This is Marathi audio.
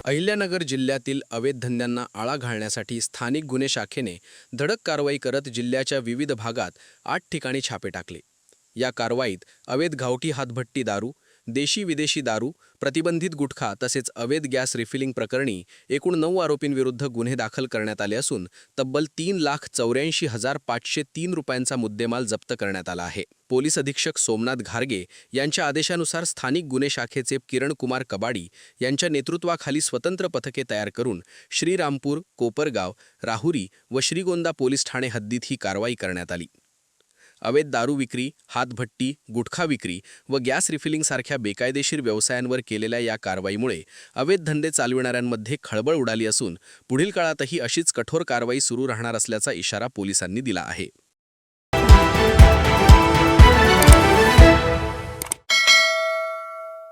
अहिल्यानगर जिल्ह्यातील अवैध धंद्यांना आळा घालण्यासाठी स्थानिक गुन्हे शाखेने धडक कारवाई करत जिल्ह्याच्या विविध भागात 8 ठिकाणी छापे टाकले. या कारवाईत अवैध गावठी हातभट्टी दारू, देशी विदेशी दारू, प्रतिबंधित गुटखा तसेच अवैध गॅस रिफिलिंग प्रकरणी एकूण 9 आरोपींविरुद्ध गुन्हे दाखल करण्यात आले असून तब्बल 3,84,503 रुपयांचा मुद्देमाल जप्त करण्यात आला आहे. पोलीस अधीक्षक सोमनाथ घारगे यांच्या आदेशानुसार स्थानिक गुन्हे शाखेचे किरण कुमार कबाडी यांच्या नेतृत्वाखाली स्वतंत्र पथके तयार करून श्रीरामपूर, कोपरगाव, राहुरी व श्रीगोंदा पोलीस ठाणे हद्दीत ही कारवाई करण्यात आली. अवैध दारू विक्री, हातभट्टी, गुटखा विक्री व गॅस रिफिलिंगसारख्या बेकायदेशीर व्यवसायांवर केलेल्या या कारवाईमुळे अवैध धंदे चालविणाऱ्यांमध्ये खळबळ उडाली असून पुढील काळातही अशीच कठोर कारवाई सुरू राहणार असल्याचा इशारा पोलिसांनी दिला आहे.